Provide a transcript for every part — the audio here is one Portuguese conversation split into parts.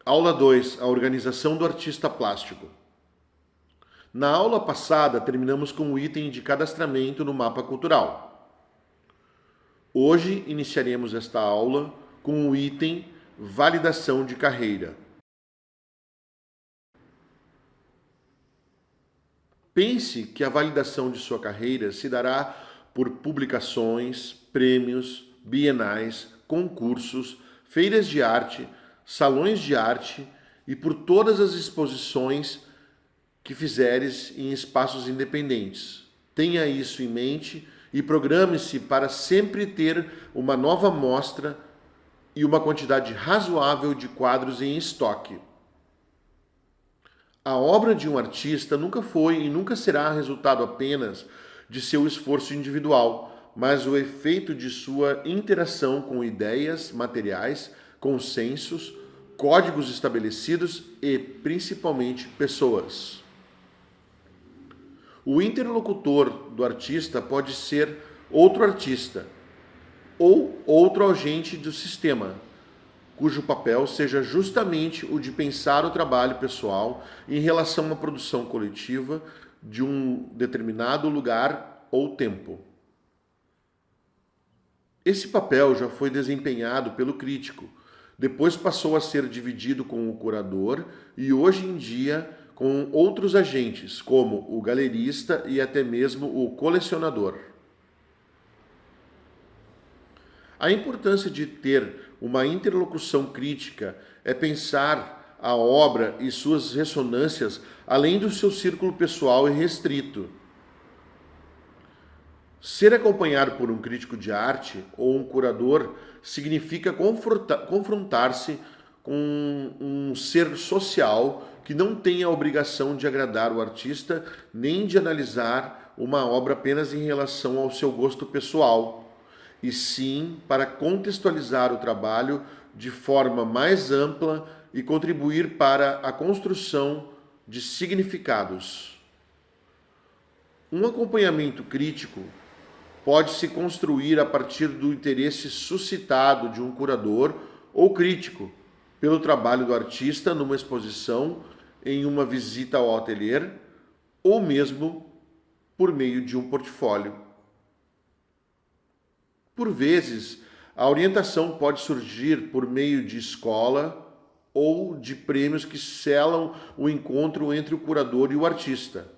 Aula 2, a organização do artista plástico. Na aula passada, terminamos com o item de cadastramento no mapa cultural. Hoje, iniciaremos esta aula com o item validação de carreira. Pense que a validação de sua carreira se dará por publicações, prêmios, bienais, concursos, feiras de arte, salões de arte e por todas as exposições que fizeres em espaços independentes. Tenha isso em mente e programe-se para sempre ter uma nova mostra e uma quantidade razoável de quadros em estoque. A obra de um artista nunca foi e nunca será resultado apenas de seu esforço individual, mas o efeito de sua interação com ideias, materiais, consensos, códigos estabelecidos e, principalmente, pessoas. O interlocutor do artista pode ser outro artista ou outro agente do sistema, cujo papel seja justamente o de pensar o trabalho pessoal em relação à produção coletiva de um determinado lugar ou tempo. Esse papel já foi desempenhado pelo crítico, depois passou a ser dividido com o curador e hoje em dia com outros agentes, como o galerista e até mesmo o colecionador. A importância de ter uma interlocução crítica é pensar a obra e suas ressonâncias além do seu círculo pessoal e restrito. Ser acompanhado por um crítico de arte ou um curador significa confrontar-se com um ser social que não tem a obrigação de agradar o artista nem de analisar uma obra apenas em relação ao seu gosto pessoal, e sim para contextualizar o trabalho de forma mais ampla e contribuir para a construção de significados. Um acompanhamento crítico pode se construir a partir do interesse suscitado de um curador ou crítico pelo trabalho do artista numa exposição, em uma visita ao ateliê ou mesmo por meio de um portfólio. Por vezes, a orientação pode surgir por meio de escola ou de prêmios que selam o encontro entre o curador e o artista.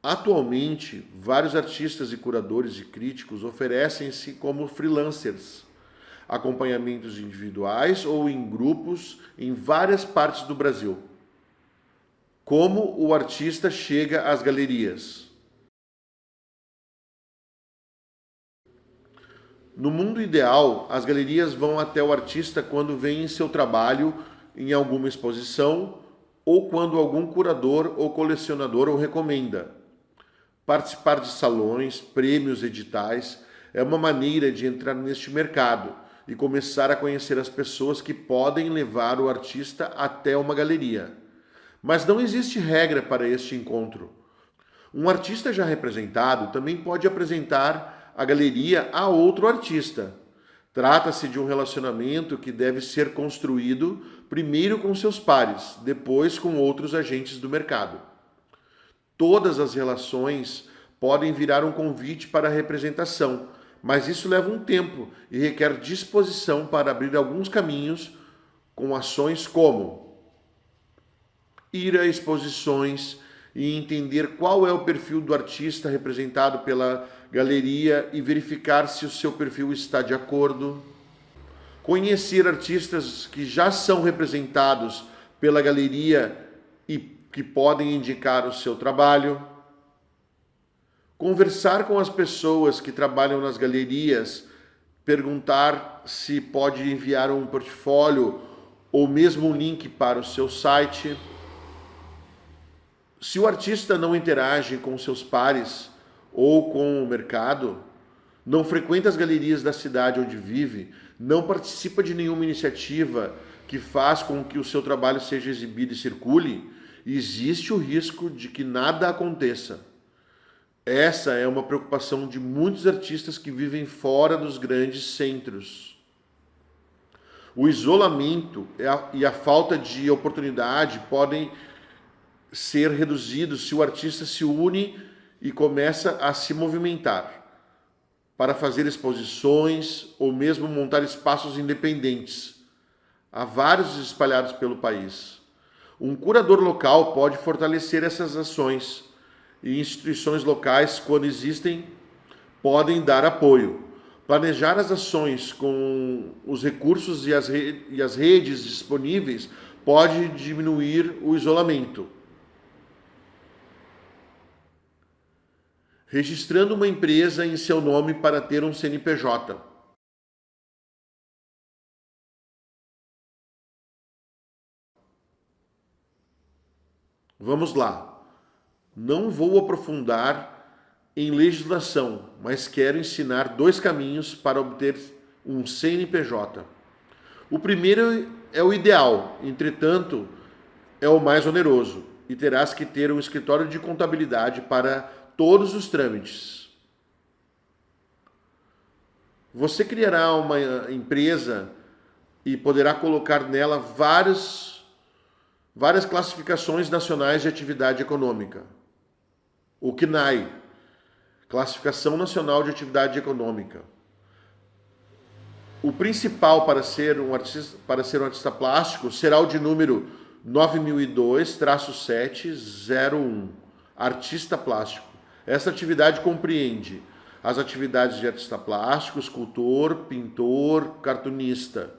Atualmente, vários artistas e curadores e críticos oferecem-se como freelancers, acompanhamentos individuais ou em grupos em várias partes do Brasil. Como o artista chega às galerias? No mundo ideal, as galerias vão até o artista quando veem seu trabalho em alguma exposição ou quando algum curador ou colecionador o recomenda. Participar de salões, prêmios, editais é uma maneira de entrar neste mercado e começar a conhecer as pessoas que podem levar o artista até uma galeria. Mas não existe regra para este encontro. Um artista já representado também pode apresentar a galeria a outro artista. Trata-se de um relacionamento que deve ser construído primeiro com seus pares, depois com outros agentes do mercado. Todas as relações podem virar um convite para a representação, mas isso leva um tempo e requer disposição para abrir alguns caminhos com ações como ir a exposições e entender qual é o perfil do artista representado pela galeria e verificar se o seu perfil está de acordo. Conhecer artistas que já são representados pela galeria e que podem indicar o seu trabalho. Conversar com as pessoas que trabalham nas galerias, perguntar se pode enviar um portfólio ou mesmo um link para o seu site. Se o artista não interage com seus pares ou com o mercado, não frequenta as galerias da cidade onde vive, não participa de nenhuma iniciativa que faz com que o seu trabalho seja exibido e circule, existe o risco de que nada aconteça. Essa é uma preocupação de muitos artistas que vivem fora dos grandes centros. O isolamento e a falta de oportunidade podem ser reduzidos se o artista se une e começa a se movimentar para fazer exposições ou mesmo montar espaços independentes. Há vários espalhados pelo país. Um curador local pode fortalecer essas ações e instituições locais, quando existem, podem dar apoio. Planejar as ações com os recursos e as redes disponíveis pode diminuir o isolamento. Registrando uma empresa em seu nome para ter um CNPJ. Vamos lá. Não vou aprofundar em legislação, mas quero ensinar 2 caminhos para obter um CNPJ. O primeiro é o ideal, entretanto, é o mais oneroso, e terás que ter um escritório de contabilidade para todos os trâmites. Você criará uma empresa e poderá colocar nela várias classificações nacionais de atividade econômica. O CNAE, Classificação Nacional de Atividade Econômica. O principal para ser um artista plástico será o de número 9002-701, artista plástico. Essa atividade compreende as atividades de artista plástico, escultor, pintor, cartunista,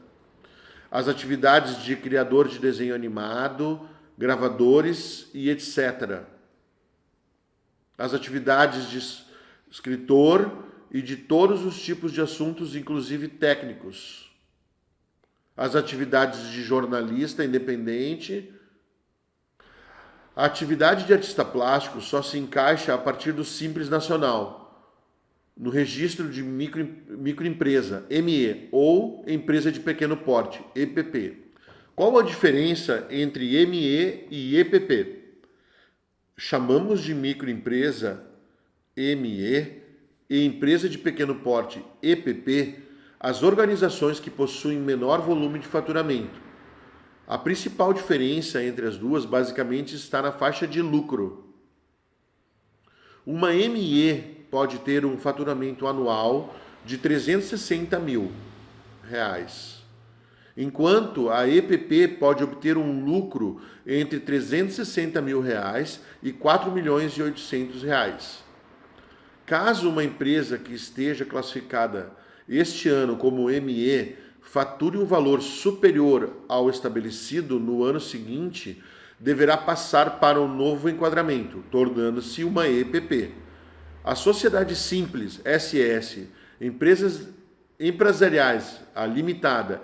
as atividades de criador de desenho animado, gravadores e etc. As atividades de escritor e de todos os tipos de assuntos, inclusive técnicos. As atividades de jornalista independente. A atividade de artista plástico só se encaixa a partir do Simples Nacional, no registro de microempresa, ME, ou empresa de pequeno porte, EPP. Qual a diferença entre ME e EPP? Chamamos de microempresa, ME, e empresa de pequeno porte, EPP, as organizações que possuem menor volume de faturamento. A principal diferença entre as duas basicamente está na faixa de lucro. Uma ME pode ter um faturamento anual de R$360 mil, enquanto a EPP pode obter um lucro entre R$360 mil e R$4.800.000. Caso uma empresa que esteja classificada este ano como ME fature um valor superior ao estabelecido no ano seguinte, deverá passar para um novo enquadramento, tornando-se uma EPP. A Sociedade Simples, SS, Empresas Empresariais, a Limitada,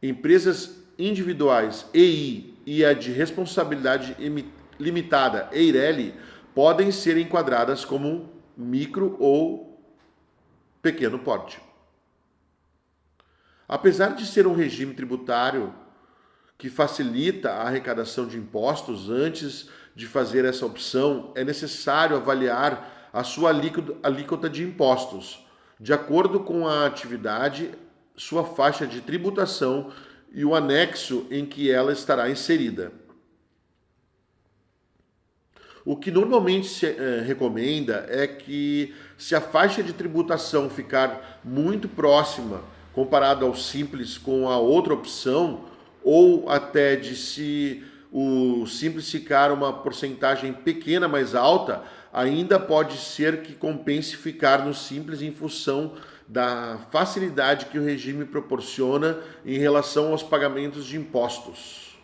Empresas Individuais, EI, e a de Responsabilidade Limitada, EIRELI, podem ser enquadradas como micro ou pequeno porte. Apesar de ser um regime tributário que facilita a arrecadação de impostos, antes de fazer essa opção, é necessário avaliar a sua alíquota de impostos, de acordo com a atividade, sua faixa de tributação e o anexo em que ela estará inserida. O que normalmente se recomenda é que, se a faixa de tributação ficar muito próxima comparado ao simples com a outra opção, ou até de se o simples ficar uma porcentagem pequena mais alta, ainda pode ser que compense ficar no simples em função da facilidade que o regime proporciona em relação aos pagamentos de impostos.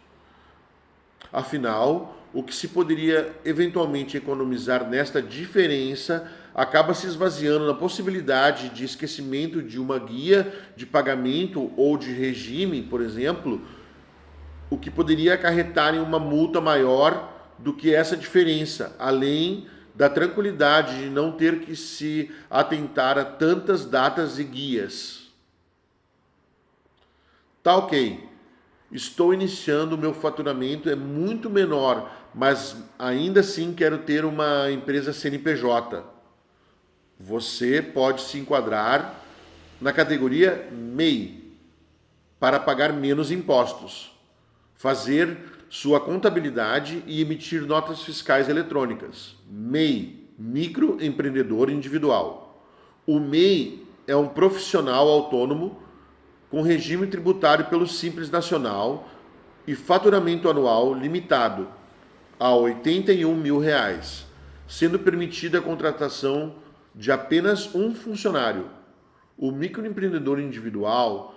Afinal, o que se poderia eventualmente economizar nesta diferença acaba se esvaziando na possibilidade de esquecimento de uma guia de pagamento ou de regime, por exemplo, o que poderia acarretar em uma multa maior do que essa diferença, além da tranquilidade de não ter que se atentar a tantas datas e guias. Tá ok, estou iniciando, o meu faturamento é muito menor, mas ainda assim quero ter uma empresa CNPJ. Você pode se enquadrar na categoria MEI. para pagar menos impostos, fazer sua contabilidade e emitir notas fiscais eletrônicas. MEI, microempreendedor individual. O MEI é um profissional autônomo com regime tributário pelo Simples Nacional e faturamento anual limitado a R$ 81 mil, sendo permitida a contratação de apenas um funcionário. O microempreendedor individual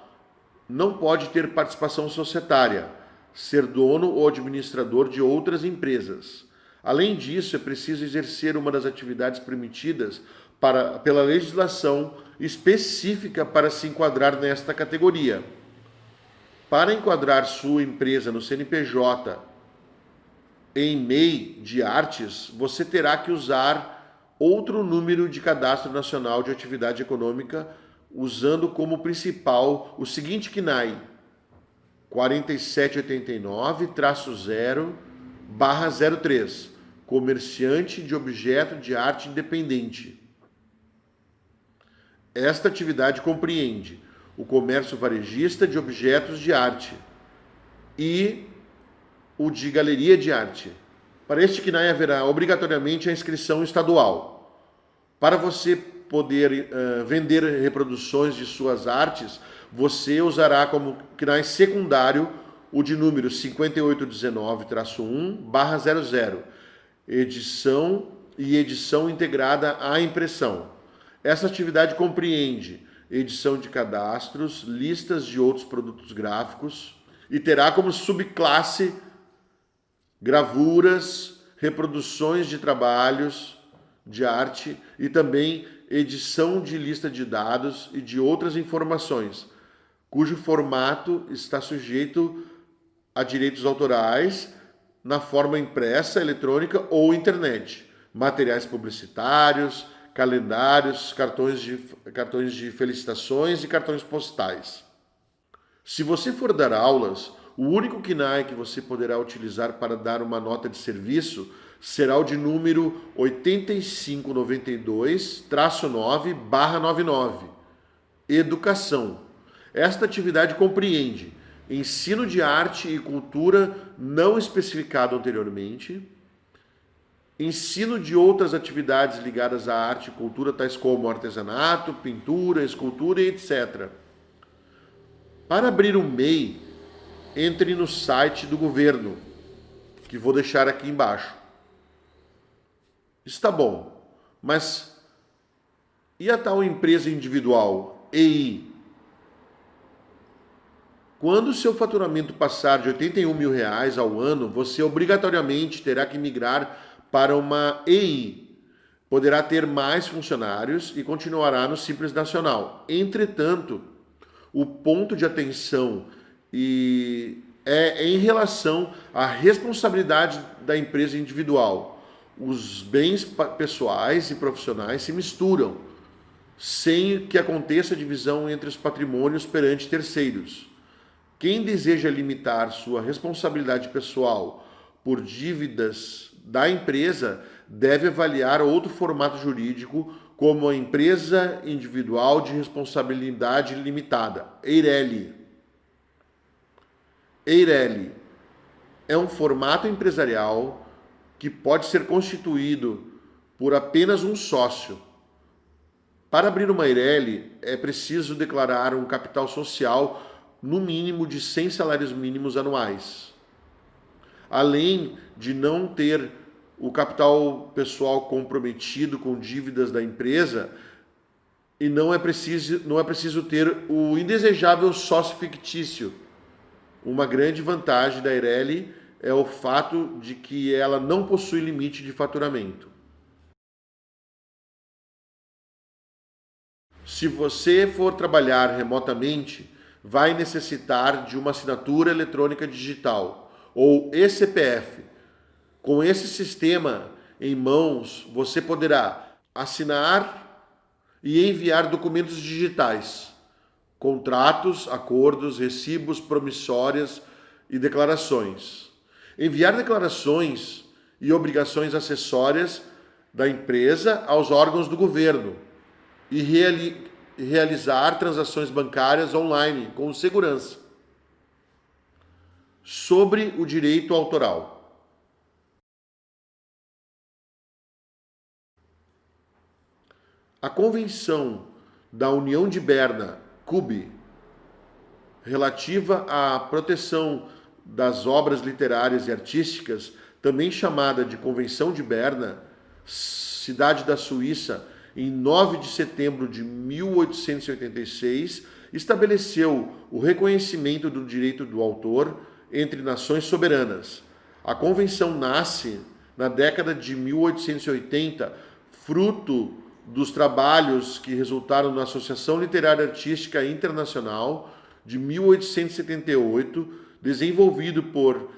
não pode ter participação societária, ser dono ou administrador de outras empresas. Além disso, é preciso exercer uma das atividades permitidas pela legislação específica para se enquadrar nesta categoria. Para enquadrar sua empresa no CNPJ em MEI de artes, você terá que usar outro número de cadastro nacional de atividade econômica, usando como principal o seguinte CNAE: 4789-0/03, comerciante de objeto de arte independente. Esta atividade compreende o comércio varejista de objetos de arte e o de galeria de arte. Para este CNAE haverá obrigatoriamente a inscrição estadual. Para você poder vender reproduções de suas artes, você usará como CNAE secundário o de número 5819-1/00, edição integrada à impressão. Essa atividade compreende edição de cadastros, listas de outros produtos gráficos e terá como subclasse gravuras, reproduções de trabalhos de arte e também edição de lista de dados e de outras informações, cujo formato está sujeito a direitos autorais na forma impressa, eletrônica ou internet, materiais publicitários, calendários, cartões de felicitações e cartões postais. Se você for dar aulas, o único CNAE que você poderá utilizar para dar uma nota de serviço será o de número 8592-9/99, Educação. Esta atividade compreende ensino de arte e cultura não especificado anteriormente, ensino de outras atividades ligadas à arte e cultura, tais como artesanato, pintura, escultura e etc. Para abrir um MEI, entre no site do governo, que vou deixar aqui embaixo. Está bom, mas e a tal empresa individual, EI? Quando o seu faturamento passar de R$ 81 mil ao ano, você obrigatoriamente terá que migrar para uma EI. Poderá ter mais funcionários e continuará no Simples Nacional. Entretanto, o ponto de atenção é em relação à responsabilidade da empresa individual. Os bens pessoais e profissionais se misturam, sem que aconteça divisão entre os patrimônios perante terceiros. Quem deseja limitar sua responsabilidade pessoal por dívidas da empresa deve avaliar outro formato jurídico, como a empresa individual de responsabilidade limitada, EIRELI. EIRELI é um formato empresarial que pode ser constituído por apenas um sócio. Para abrir uma EIRELI, é preciso declarar um capital social no mínimo de 100 salários mínimos anuais. Além de não ter o capital pessoal comprometido com dívidas da empresa, e não é preciso ter o indesejável sócio fictício. Uma grande vantagem da EIRELI é o fato de que ela não possui limite de faturamento. Se você for trabalhar remotamente, vai necessitar de uma assinatura eletrônica digital, ou eCPF. Com esse sistema em mãos, você poderá assinar e enviar documentos digitais, contratos, acordos, recibos, promissórias e declarações. Enviar declarações e obrigações acessórias da empresa aos órgãos do governo e realizar transações bancárias online com segurança. sobre o direito autoral. A Convenção da União de Berna, CUB, relativa à proteção das obras literárias e artísticas, também chamada de Convenção de Berna, cidade da Suíça, em 9 de setembro de 1886, estabeleceu o reconhecimento do direito do autor entre nações soberanas. A convenção nasce na década de 1880, fruto dos trabalhos que resultaram na Associação Literária Artística Internacional de 1878, desenvolvido por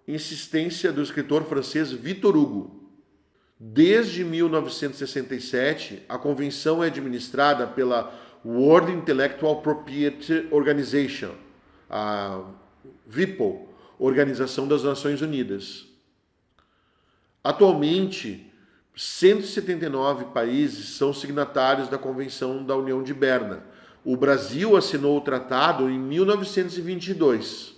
insistência do escritor francês Victor Hugo. Desde 1967, a convenção é administrada pela World Intellectual Property Organization, a WIPO, Organização das Nações Unidas. Atualmente, 179 países são signatários da Convenção da União de Berna. O Brasil assinou o tratado em 1922.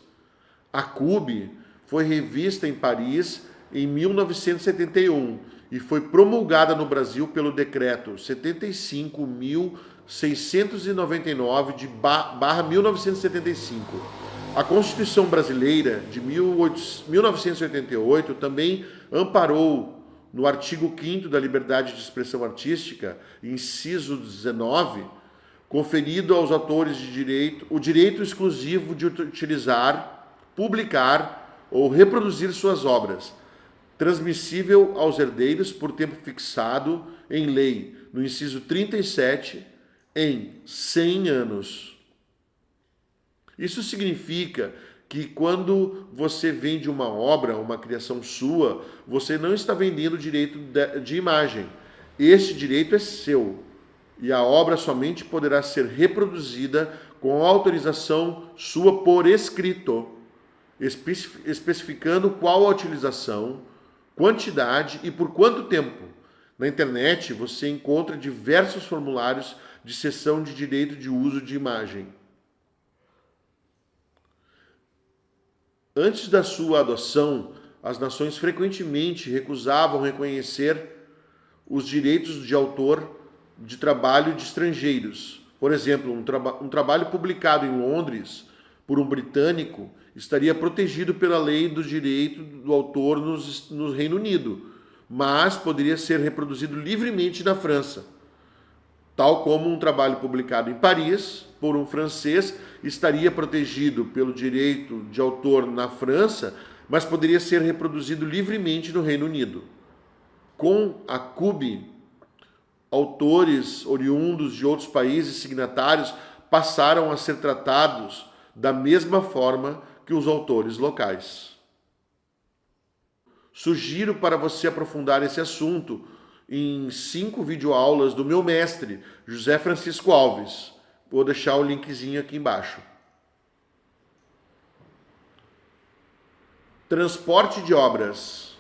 A CUB foi revista em Paris em 1971 e foi promulgada no Brasil pelo decreto 75.699 de /1975. A Constituição Brasileira de 1988 também amparou no artigo 5º da liberdade de expressão artística, inciso 19, conferido aos autores de direito o direito exclusivo de utilizar, publicar ou reproduzir suas obras, transmissível aos herdeiros por tempo fixado em lei, no inciso 37, em 100 anos. Isso significa que quando você vende uma obra, uma criação sua, você não está vendendo direito de imagem. Este direito é seu e a obra somente poderá ser reproduzida com autorização sua por escrito, especificando qual a utilização, quantidade e por quanto tempo. Na internet você encontra diversos formulários de cessão de direito de uso de imagem. Antes da sua adoção, as nações frequentemente recusavam reconhecer os direitos de autor de trabalho de estrangeiros. Por exemplo, um trabalho publicado em Londres por um britânico estaria protegido pela lei do direito do autor no Reino Unido, mas poderia ser reproduzido livremente na França. Tal como um trabalho publicado em Paris por um francês estaria protegido pelo direito de autor na França, mas poderia ser reproduzido livremente no Reino Unido. Com a CUB, autores oriundos de outros países signatários passaram a ser tratados da mesma forma que os autores locais. Sugiro para você aprofundar esse assunto em 5 videoaulas do meu mestre, José Francisco Alves. Vou deixar o linkzinho aqui embaixo. Transporte de obras.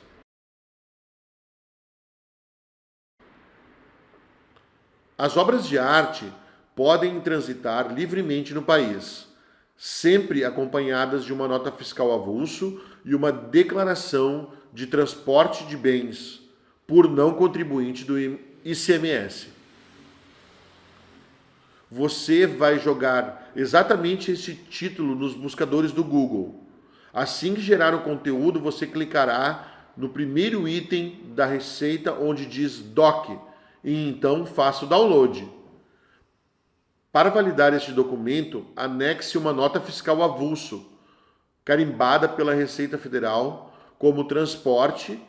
As obras de arte podem transitar livremente no país, sempre acompanhadas de uma nota fiscal avulso e uma declaração de transporte de bens por não contribuinte do ICMS. Você vai jogar exatamente esse título nos buscadores do Google. Assim que gerar o conteúdo, você clicará no primeiro item da receita onde diz DOC e então faça o download. Para validar este documento, anexe uma nota fiscal avulso, carimbada pela Receita Federal como transporte,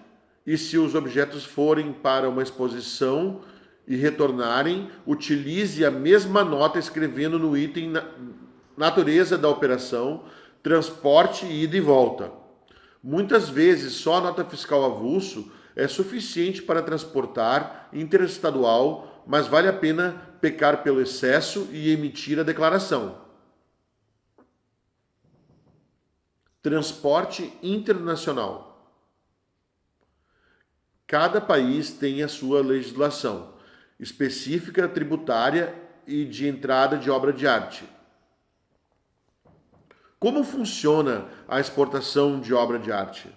e se os objetos forem para uma exposição e retornarem, utilize a mesma nota escrevendo no item natureza da operação, transporte, ida e volta. Muitas vezes só a nota fiscal avulso é suficiente para transportar interestadual, mas vale a pena pecar pelo excesso e emitir a declaração. Transporte internacional. Cada país tem a sua legislação específica, tributária e de entrada de obra de arte. Como funciona a exportação de obra de arte?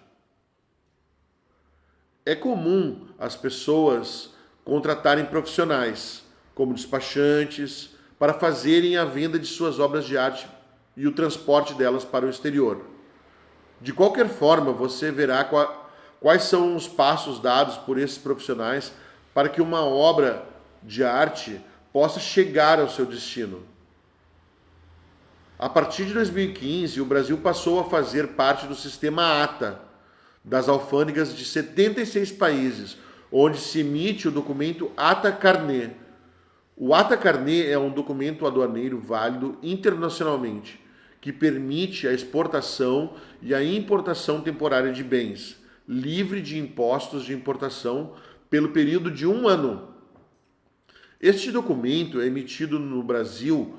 É comum as pessoas contratarem profissionais, como despachantes, para fazerem a venda de suas obras de arte e o transporte delas para o exterior. De qualquer forma, você verá quais são os passos dados por esses profissionais para que uma obra de arte possa chegar ao seu destino. A partir de 2015, o Brasil passou a fazer parte do sistema ATA, das alfândegas de 76 países, onde se emite o documento ATA Carnet. O ATA Carnet é um documento aduaneiro válido internacionalmente, que permite a exportação e a importação temporária de bens, livre de impostos de importação pelo período de 1 ano. Este documento é emitido no Brasil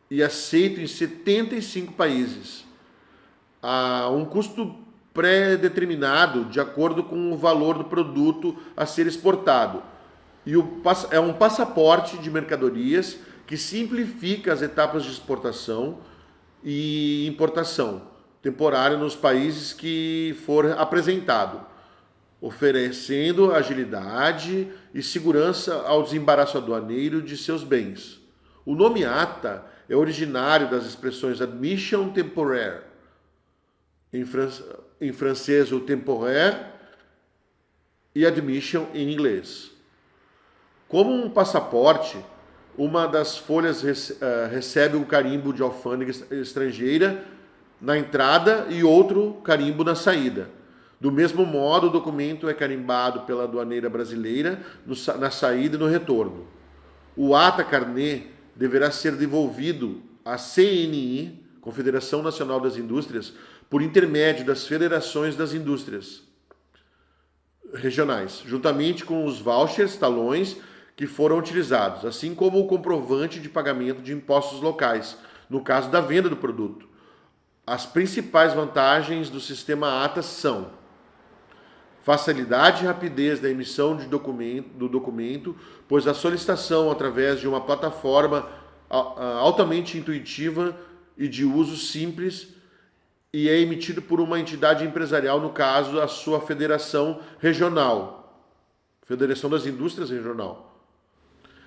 e aceito em 75 países. Há um custo pré-determinado de acordo com o valor do produto a ser exportado. E é um passaporte de mercadorias que simplifica as etapas de exportação e importação temporária nos países que for apresentado, oferecendo agilidade e segurança ao desembaraço aduaneiro de seus bens. O nome ATA é originário das expressões admission temporaire, em francês o temporaire, e admission em inglês. Como um passaporte, uma das folhas recebe um carimbo de alfândega estrangeira na entrada e outro carimbo na saída. Do mesmo modo, o documento é carimbado pela aduaneira brasileira na saída e no retorno. O ATA Carnet deverá ser devolvido à CNI, Confederação Nacional das Indústrias, por intermédio das federações das indústrias regionais, juntamente com os vouchers, talões que foram utilizados, assim como o comprovante de pagamento de impostos locais, no caso da venda do produto. As principais vantagens do sistema ATA são facilidade e rapidez da emissão do documento, pois a solicitação através de uma plataforma altamente intuitiva e de uso simples e é emitido por uma entidade empresarial, no caso, a sua federação regional, Federação das Indústrias Regional.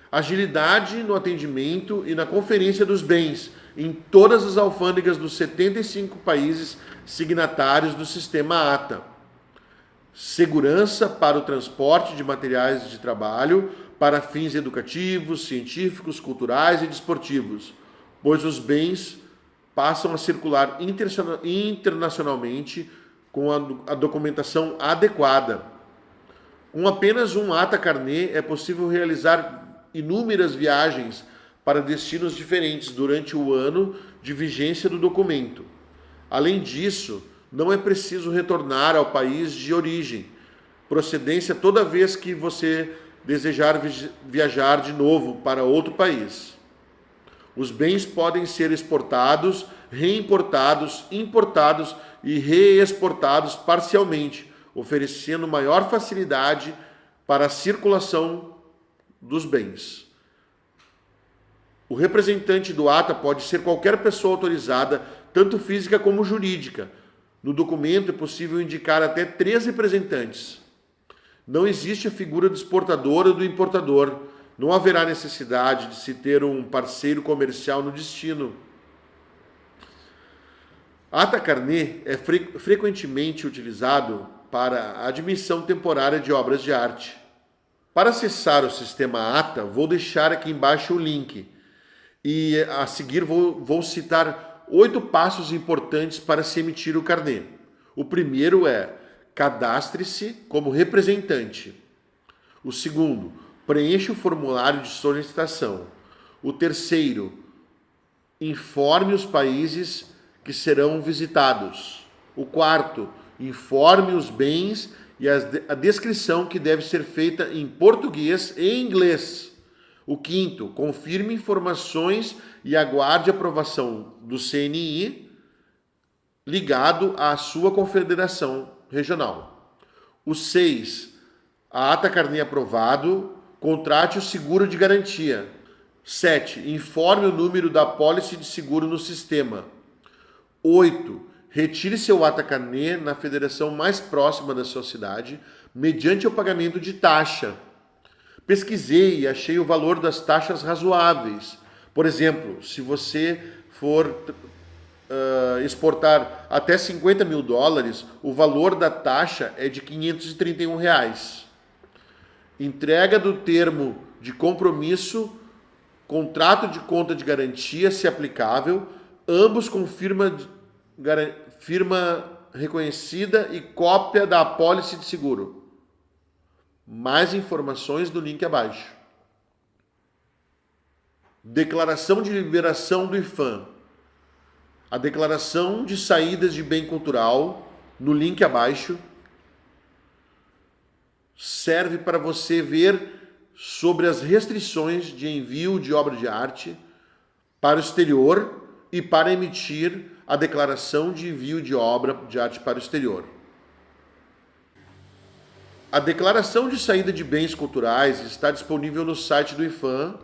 Agilidade no atendimento e na conferência dos bens em todas as alfândegas dos 75 países signatários do sistema ATA. Segurança para o transporte de materiais de trabalho para fins educativos, científicos, culturais e desportivos, pois os bens passam a circular internacionalmente com a documentação adequada. Com apenas um ATA Carnet é possível realizar inúmeras viagens para destinos diferentes durante o ano de vigência do documento. Além disso, não é preciso retornar ao país de origem, procedência toda vez que você desejar viajar de novo para outro país. Os bens podem ser exportados, reimportados, importados e reexportados parcialmente, oferecendo maior facilidade para a circulação dos bens. O representante do ATA pode ser qualquer pessoa autorizada, tanto física como jurídica. No documento é possível indicar até 3 representantes. Não existe a figura do exportador ou do importador. Não haverá necessidade de se ter um parceiro comercial no destino. ATA Carnet é frequentemente utilizado para a admissão temporária de obras de arte. Para acessar o sistema ATA, vou deixar aqui embaixo o link. E a seguir vou citar 8 passos importantes para se emitir o carnê. O primeiro é: cadastre-se como representante. O segundo, preencha o formulário de solicitação. O terceiro, informe os países que serão visitados. O quarto, informe os bens e a descrição que deve ser feita em português e inglês. O quinto, confirme informações e aguarde a aprovação do CNI ligado à sua confederação regional. O 6, a ATA Carnet aprovado, contrate o seguro de garantia. 7, informe o número da apólice de seguro no sistema. 8. Retire seu ata-carnê na federação mais próxima da sua cidade, mediante o pagamento de taxa. Pesquisei e achei o valor das taxas razoáveis. Por exemplo, se você for exportar até 50 mil dólares, o valor da taxa é de R$ 531. Entrega do termo de compromisso, contrato de conta de garantia, se aplicável, ambos com firma reconhecida e cópia da apólice de seguro. Mais informações no link abaixo. Declaração de liberação do IFAM. A declaração de saídas de bem cultural, no link abaixo, serve para você ver sobre as restrições de envio de obra de arte para o exterior e para emitir a declaração de envio de obra de arte para o exterior. A declaração de saída de bens culturais está disponível no site do IFAM.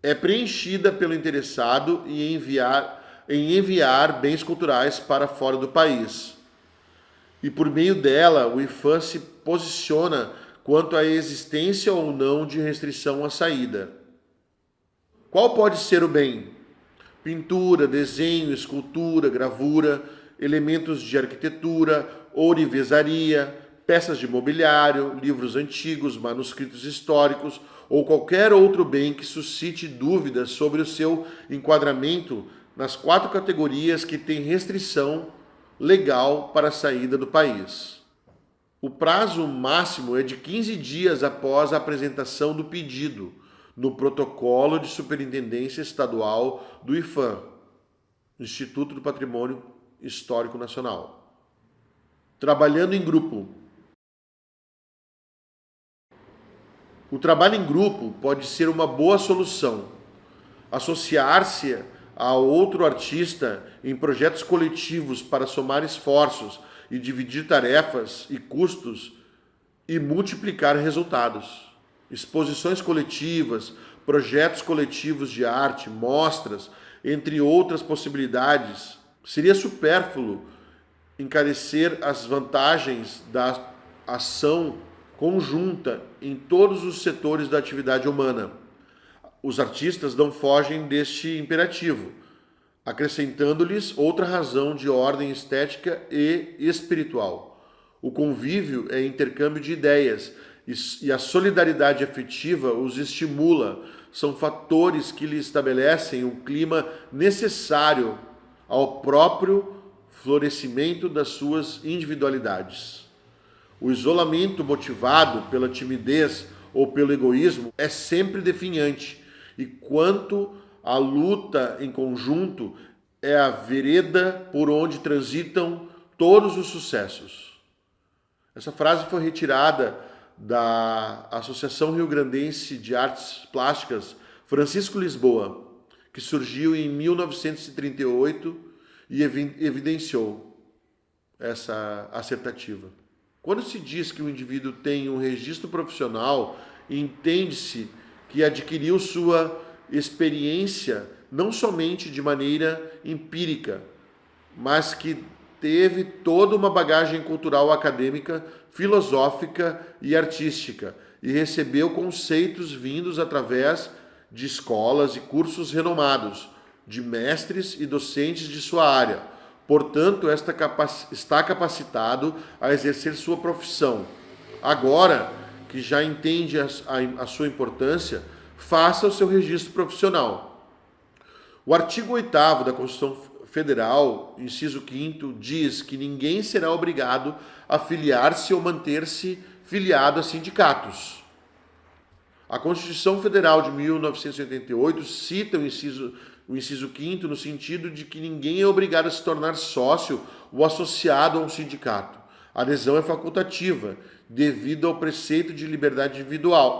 É preenchida pelo interessado em enviar bens culturais para fora do país. E por meio dela, o IFAM se posiciona quanto à existência ou não de restrição à saída. Qual pode ser o bem? Pintura, desenho, escultura, gravura, elementos de arquitetura, ourivesaria, peças de mobiliário, livros antigos, manuscritos históricos ou qualquer outro bem que suscite dúvidas sobre o seu enquadramento nas 4 categorias que têm restrição legal para a saída do país. O prazo máximo é de 15 dias após a apresentação do pedido no Protocolo de Superintendência Estadual do IFAM, Instituto do Patrimônio Histórico Nacional. Trabalhando em grupo. O trabalho em grupo pode ser uma boa solução. Associar-se a outro artista em projetos coletivos para somar esforços e dividir tarefas e custos e multiplicar resultados. Exposições coletivas, projetos coletivos de arte, mostras, entre outras possibilidades. Seria supérfluo encarecer as vantagens da ação conjunta em todos os setores da atividade humana. Os artistas não fogem deste imperativo, acrescentando-lhes outra razão de ordem estética e espiritual. O convívio é intercâmbio de ideias e a solidariedade afetiva os estimula. São fatores que lhe estabelecem o clima necessário ao próprio florescimento das suas individualidades. O isolamento motivado pela timidez ou pelo egoísmo é sempre definhante, e quanto à luta em conjunto, é a vereda por onde transitam todos os sucessos. Essa frase foi retirada da Associação Rio-Grandense de Artes Plásticas Francisco Lisboa, que surgiu em 1938 e evidenciou essa assertativa. Quando se diz que o indivíduo tem um registro profissional, entende-se que adquiriu sua experiência não somente de maneira empírica, mas que teve toda uma bagagem cultural, acadêmica, filosófica e artística, e recebeu conceitos vindos através de escolas e cursos renomados, de mestres e docentes de sua área. Portanto, está capacitado a exercer sua profissão. Agora que já entende a sua importância, faça o seu registro profissional. O artigo 8º da Constituição Federal, inciso 5º, diz que ninguém será obrigado a filiar-se ou manter-se filiado a sindicatos. A Constituição Federal de 1988 cita o inciso 5º no sentido de que ninguém é obrigado a se tornar sócio ou associado a um sindicato. A adesão é facultativa, devido ao preceito de liberdade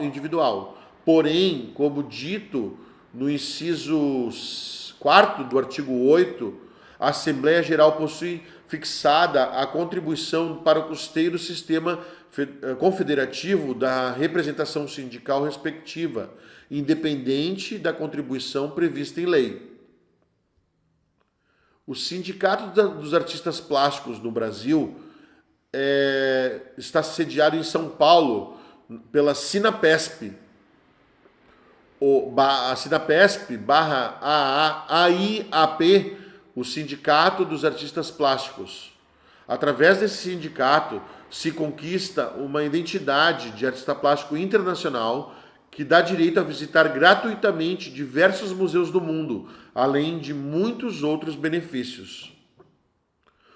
individual. Porém, como dito no inciso 4º do artigo 8, a Assembleia Geral possui fixada a contribuição para o custeio do sistema confederativo da representação sindical respectiva, independente da contribuição prevista em lei. O Sindicato dos Artistas Plásticos no Brasil está sediado em São Paulo pela Sinapesp. A Sinapesp barra AIAP, o Sindicato dos Artistas Plásticos. Através desse sindicato se conquista uma identidade de artista plástico internacional que dá direito a visitar gratuitamente diversos museus do mundo, além de muitos outros benefícios.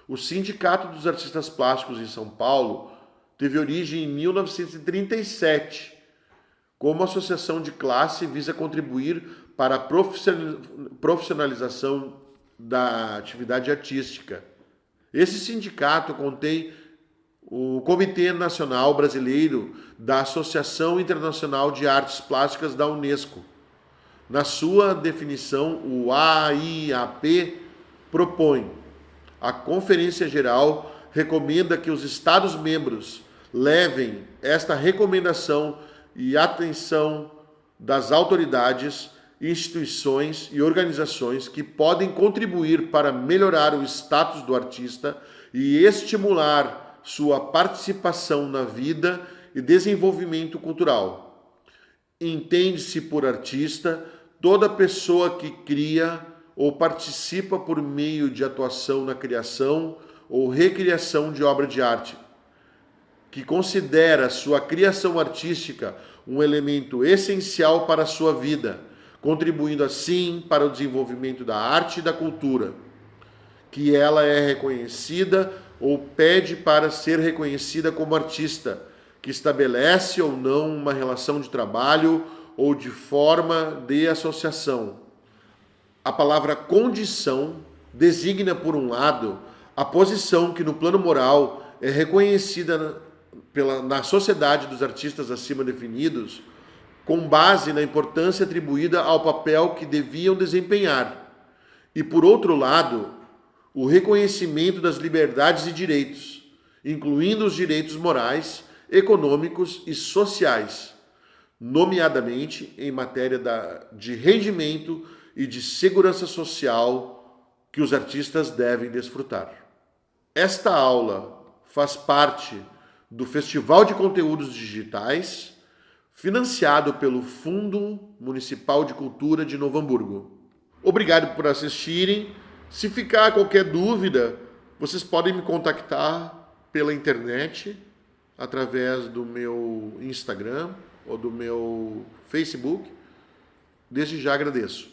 O Sindicato dos Artistas Plásticos em São Paulo teve origem em 1937, como associação de classe visa contribuir para a profissionalização da atividade artística. Esse sindicato contém o Comitê Nacional Brasileiro da Associação Internacional de Artes Plásticas da Unesco. Na sua definição, o AIAP propõe: a Conferência Geral recomenda que os Estados-membros levem esta recomendação e atenção das autoridades, instituições e organizações que podem contribuir para melhorar o status do artista e estimular sua participação na vida e desenvolvimento cultural. Entende-se por artista toda pessoa que cria ou participa por meio de atuação na criação ou recriação de obra de arte, que considera sua criação artística um elemento essencial para a sua vida, contribuindo assim para o desenvolvimento da arte e da cultura, que ela é reconhecida ou pede para ser reconhecida como artista, que estabelece ou não uma relação de trabalho ou de forma de associação. A palavra condição designa, por um lado, a posição que no plano moral é reconhecida na sociedade dos artistas acima definidos, com base na importância atribuída ao papel que deviam desempenhar. E, por outro lado, o reconhecimento das liberdades e direitos, incluindo os direitos morais, econômicos e sociais, nomeadamente em matéria de rendimento e de segurança social que os artistas devem desfrutar. Esta aula faz parte do Festival de Conteúdos Digitais, financiado pelo Fundo Municipal de Cultura de Novo Hamburgo. Obrigado por assistirem. Se ficar qualquer dúvida, vocês podem me contactar pela internet, através do meu Instagram ou do meu Facebook. Desde já agradeço.